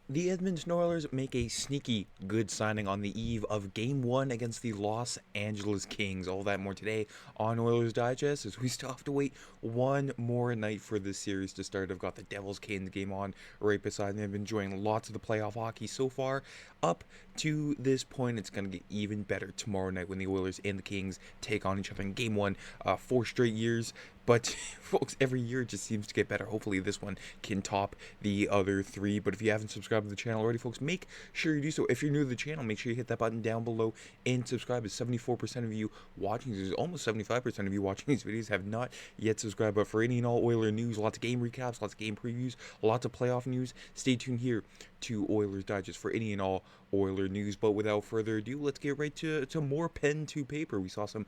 The Edmonton Oilers make a sneaky good signing on the eve of Game 1 against the Los Angeles Kings. All that and more today on Oilers Digest, as we still have to wait one more night for this series to start. I've got the Devils Canes game on right beside me. I've been enjoying lots of the playoff hockey so far. Up to this point, it's going to get even better tomorrow night when the Oilers and the Kings take on each other in Game 1. 4 straight years. But, folks, every year it just seems to get better. Hopefully this one can top the other three. But if you haven't subscribed to the channel already, folks, make sure you do so. If you're new to the channel, make sure you hit that button down below and subscribe. As 74% of you watching these, almost 75% of you watching these videos have not yet subscribed. But for any and all Oiler news, lots of game recaps, lots of game previews, lots of playoff news, stay tuned here to Oilers Digest for any and all Oiler news. But without further ado, let's get right to more pen to paper. We saw some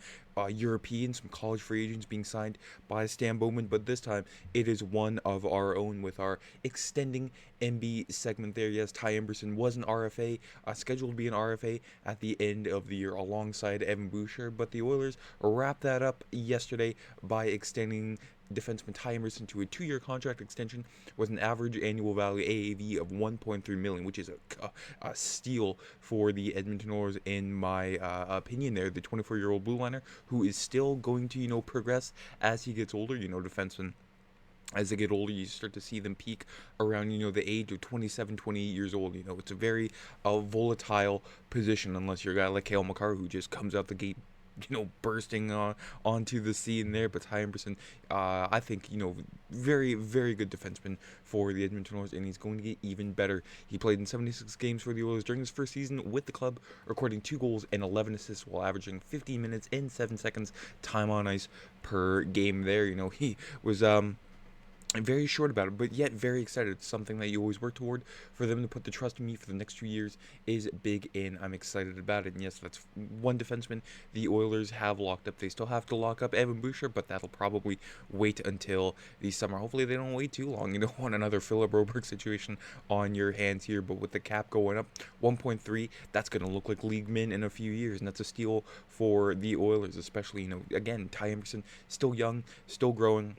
European, some college free agents being signed by Stan Bowman, but this time it is one of our own with our extending MB segment there. Yes, Ty Emberson was an RFA, scheduled to be an RFA at the end of the year alongside Evan Bouchard, but the Oilers wrapped that up yesterday by extending defenseman Ty Emberson to a 2-year contract extension with an average annual value AAV of 1.3 million, which is a steal for the Edmonton Oilers in my opinion. There, the 24-year-old blue liner who is still going to progress as he gets older. Defensemen, as they get older, you start to see them peak around, the age of 27, 28 years old. It's a very volatile position unless you're a guy like Cale Makar who just comes out the gate, bursting onto the scene there. But Ty Emberson, I think, very, very good defenseman for the Edmonton Oilers, and he's going to get even better. He played in 76 games for the Oilers during his first season with the club, recording 2 goals and 11 assists while averaging 15 minutes and 7 seconds time on ice per game there. He was very short about it, but yet very excited. It's something that you always work toward. For them to put the trust in me for the next 2 years is big, and I'm excited about it. And yes, that's one defenseman the Oilers have locked up. They still have to lock up Evan Bouchard, but that'll probably wait until the summer. Hopefully they don't wait too long. You don't want another Philip Broberg situation on your hands here, but with the cap going up 1.3, that's going to look like league min in a few years, and that's a steal for the Oilers, especially, again, Ty Emberson, still young, still growing,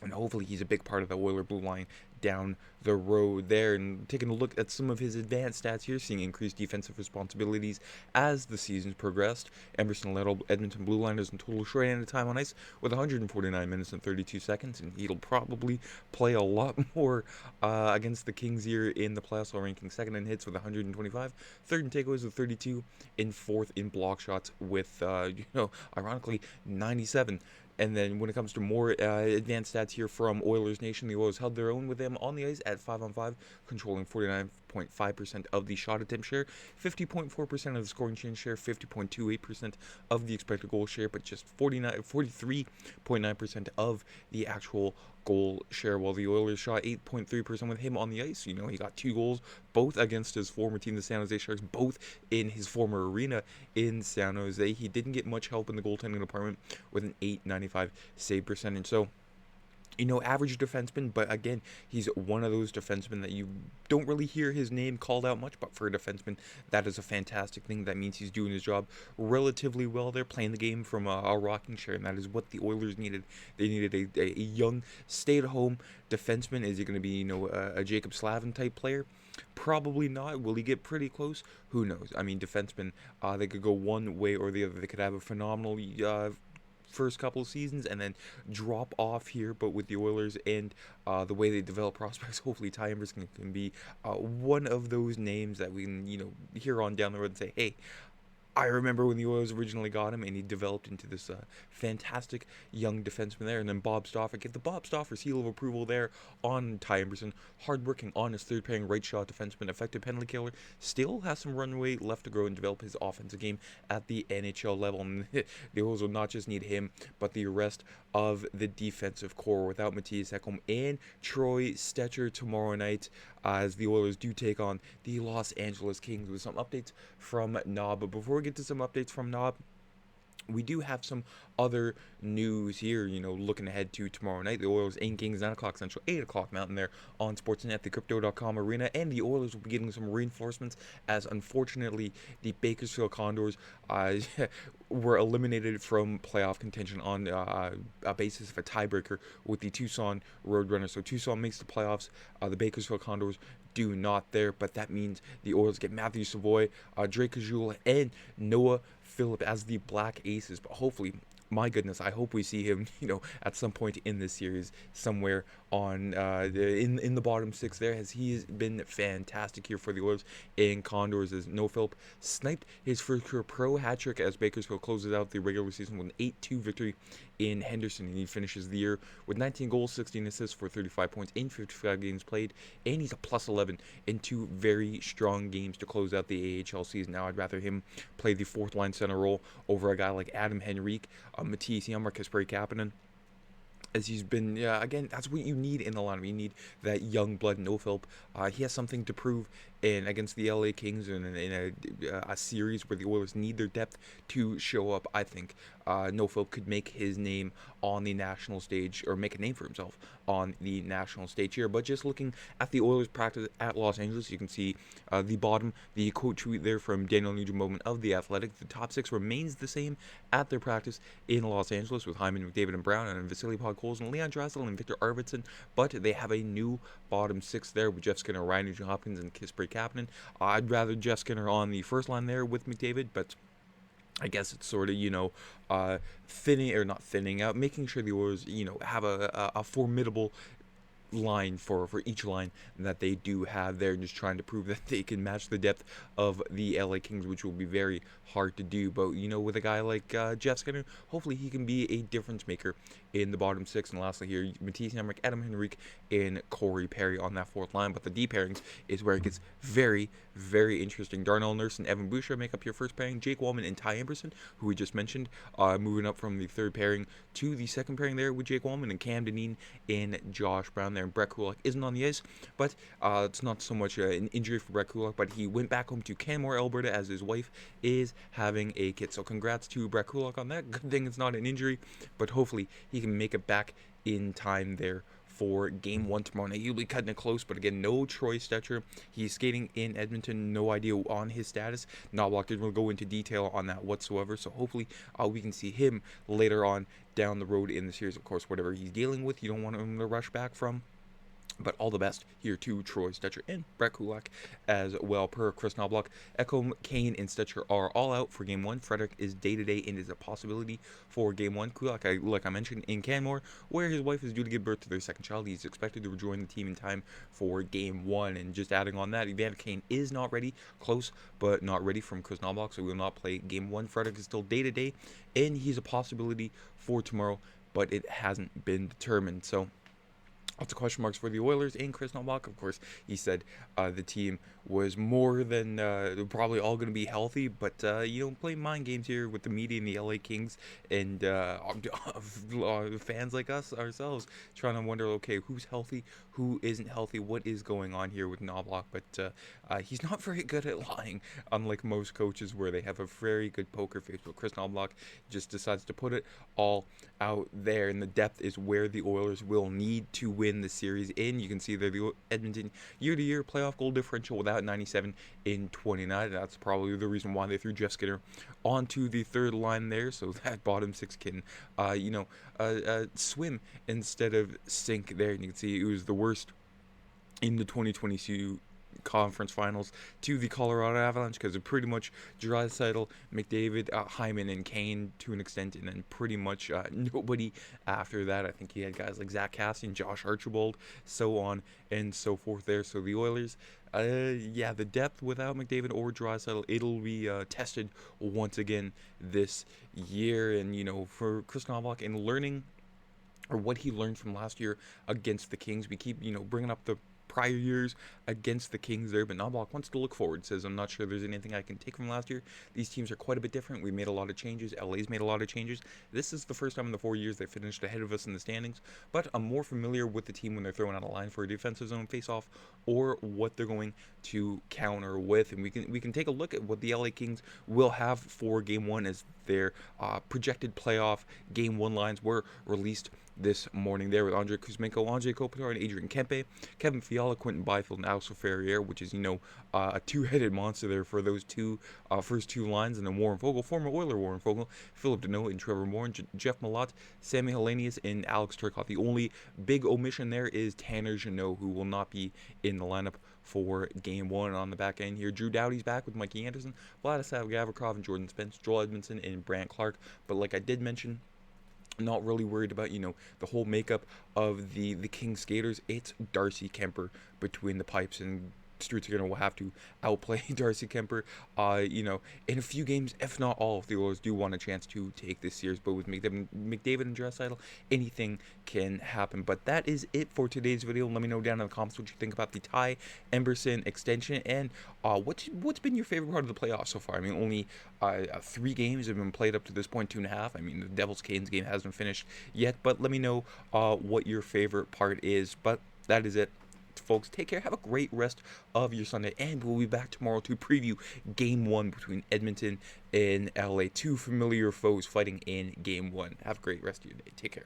and hopefully he's a big part of the Oiler blue line down the road there. And taking a look at some of his advanced stats here, seeing increased defensive responsibilities as the seasons progressed. Emberson led Edmonton blue liners in total shorthanded time on ice with 149 minutes and 32 seconds, and he'll probably play a lot more against the Kings here in the playoffs, while ranking second in hits with 125, third in takeaways with 32, and fourth in block shots with, ironically, 97. And then when it comes to more advanced stats here from Oilers Nation, the Oilers held their own with them on the ice at 5-on-5, controlling 49.5% of the shot attempt share, 50.4% of the scoring chance share, 50.28% of the expected goal share, but just 43.9% of the actual goal share, while the Oilers shot 8.3% with him on the ice. He got 2 goals, both against his former team, the San Jose Sharks, both in his former arena in San Jose. He didn't get much help in the goaltending department with an .895 save percentage. So, average defenseman, but again, he's one of those defensemen that you don't really hear his name called out much, but for a defenseman, that is a fantastic thing. That means he's doing his job relatively well. They're playing the game from a rocking chair, and that is what the Oilers needed. They needed a young, stay-at-home defenseman. Is he going to be, a Jacob Slavin type player? Probably not. Will he get pretty close? Who knows? I mean, defensemen, they could go one way or the other. They could have a phenomenal first couple of seasons and then drop off here, but with the Oilers and the way they develop prospects, hopefully Ty Emberson can be one of those names that we can hear on down the road and say, hey, I remember when the Oilers originally got him, and he developed into this fantastic young defenseman there. And then Bob Stauffer, get the Bob Stauffer seal of approval there on Ty Emberson. Hardworking, honest, third-pairing right-shot defenseman, effective penalty killer. Still has some runway left to grow and develop his offensive game at the NHL level. And the Oilers will not just need him, but the rest of the defensive core without Matthias Ekholm and Troy Stecher tomorrow night, as the Oilers do take on the Los Angeles Kings, with some updates from Knob. But before we get to some updates from Knob, We do have some other news here, looking ahead to tomorrow night. The Oilers and Kings, 9 o'clock Central, 8 o'clock Mountain there on Sportsnet, the Crypto.com arena. And the Oilers will be getting some reinforcements as, unfortunately, the Bakersfield Condors were eliminated from playoff contention on a basis of a tiebreaker with the Tucson Roadrunners. So Tucson makes the playoffs. The Bakersfield Condors do not there, but that means the Oilers get Matthew Savoy, Drake Cajula, and Noah Phillip as the Black Aces. But hopefully, my goodness, I hope we see him, at some point in this series, somewhere on in the bottom six there, as he has been fantastic here for the Oilers and Condors. As Noah Phillip sniped his first career pro hat trick as Bakersfield closes out the regular season with an 8-2 victory in Henderson, and he finishes the year with 19 goals, 16 assists for 35 points in 55 games played, and he's a plus 11 in 2 very strong games to close out the AHL season. Now, I'd rather him play the fourth line center role over a guy like Adam Henrique, Matisse Janmark, Kasperi Kapanen, as he's been, again, that's what you need in the lineup. You need that young blood. No Phillip. He has something to prove against the LA Kings in a series where the Oilers need their depth to show up. I think No Phillip could make his name on the national stage, or make a name for himself on the national stage here. But just looking at the Oilers practice at Los Angeles, you can see the quote tweet there from Daniel Nugent-Hopkins of The Athletic. The top six remains the same at their practice in Los Angeles, with Hyman, McDavid, and Brown, and Vasily Podkolzin, Leon Draisaitl, and Victor Arvidsson. But they have a new bottom six there with Jeff Skinner, Ryan Nugent-Hopkins, and Kasperi Kapanen. I'd rather Jeff Skinner on the first line there with McDavid, but I guess it's sort of, thinning, or not thinning out, making sure the Oilers, have a formidable line for each line that they do have there, and just trying to prove that they can match the depth of the LA Kings, which will be very hard to do. But with a guy like Jeff Skinner, hopefully he can be a difference maker in the bottom six. And lastly here, Matisse Janmark, Adam Henrique, and Corey Perry on that fourth line. But the D pairings is where it gets very, very interesting. Darnell Nurse and Evan Bouchard make up your first pairing. Jake Wallman and Ty Emberson, who we just mentioned, moving up from the third pairing to the second pairing there with Jake Wallman and Cam Dineen and Josh Brown there. And Brett Kulak isn't on the ice, but it's not so much an injury for Brett Kulak, but he went back home to Canmore, Alberta, as his wife is having a kid. So congrats to Brett Kulak on that. Good thing it's not an injury, but hopefully he can make it back in time there for game one tomorrow night. You'll be cutting it close, but again, no Troy Stecher. He's skating in Edmonton. No idea on his status. Knoblauch didn't really go into detail on that whatsoever, so hopefully we can see him later on down the road in the series. Of course, whatever he's dealing with, you don't want him to rush back from. But all the best here to Troy Stecher and Brett Kulak as well. Per Kris Knoblauch, Ekholm, Kane, and Stecher are all out for game one. Frederick is day-to-day and is a possibility for game one. Kulak, like I mentioned, in Canmore, where his wife is due to give birth to their second child. He's expected to rejoin the team in time for game one. And just adding on that, Evander Kane is not ready, close, but not ready, from Kris Knoblauch, so he will not play game one. Frederick is still day-to-day, and he's a possibility for tomorrow, but it hasn't been determined. So lots of question marks for the Oilers and Kris Knoblauch. Of course, he said the team was more than probably all going to be healthy, but play mind games here with the media and the LA Kings and fans like us ourselves, trying to wonder, okay, who's healthy, who isn't healthy, what is going on here with Knoblauch. But he's not very good at lying, unlike most coaches where they have a very good poker face. But Kris Knoblauch just decides to put it all out there, and the depth is where the Oilers will need to win the series in. You can see there the Edmonton year-to-year playoff goal differential without 97 in 29. That's probably the reason why they threw Jeff Skinner onto the third line there, so that bottom six can swim instead of sink there. And you can see it was the worst in the 2022 conference finals to the Colorado Avalanche, because of pretty much Draisaitl, McDavid, Hyman, and Kane to an extent, and then pretty much nobody after that. I think he had guys like Zach Cassian, Josh Archibald, so on and so forth there. So the Oilers, the depth without McDavid or Draisaitl, it'll be tested once again this year. And for Kris Knoblauch, and learning, or what he learned from last year against the Kings, we keep bringing up the prior years against the Kings there, but Knoblauch wants to look forward. Says, I'm not sure there's anything I can take from last year. These teams are quite a bit different. We made a lot of changes. LA's made a lot of changes. This is the first time in the 4 years they finished ahead of us in the standings, but I'm more familiar with the team when they're throwing out a line for a defensive zone faceoff or what they're going to counter with. And we can take a look at what the LA Kings will have for Game 1 as their projected playoff Game 1 lines were released this morning there with Andre Kuzmenko, Andre Kopitar, and Adrian Kempe, Kevin Fiala, Quentin Byfield, and Alcer Ferrier, which is, a two-headed monster there for those first two lines, and then Warren Fogle, former Oiler Warren Fogle, Philip Deneau, and Trevor Moore, and Jeff Malott, Sammy Hellenius, and Alex Turcotte. The only big omission there is Tanner Jeannot, who will not be in the lineup for Game 1 on the back end here. Drew Doughty's back with Mikey Anderson, Vladislav Gavrikov, and Jordan Spence, Joel Edmondson, and Brant Clark. But like I did mention, not really worried about, the whole makeup of the King skaters. It's Darcy Kemper between the pipes, and Streets are going to have to outplay Darcy Kemper, in a few games, if not all, if the Oilers do want a chance to take this series. But with McDavid and Draisaitl, anything can happen. But that is it for today's video. Let me know down in the comments what you think about the Ty Emberson extension, and what's been your favorite part of the playoffs so far. I mean, only 3 games have been played up to this point, 2.5. I mean, the Devils-Canes game hasn't finished yet, but let me know what your favorite part is. But that is it, folks. Take care. Have a great rest of your Sunday, and we'll be back tomorrow to preview Game 1 between Edmonton and LA. Two familiar foes fighting in Game 1. Have a great rest of your day. Take care.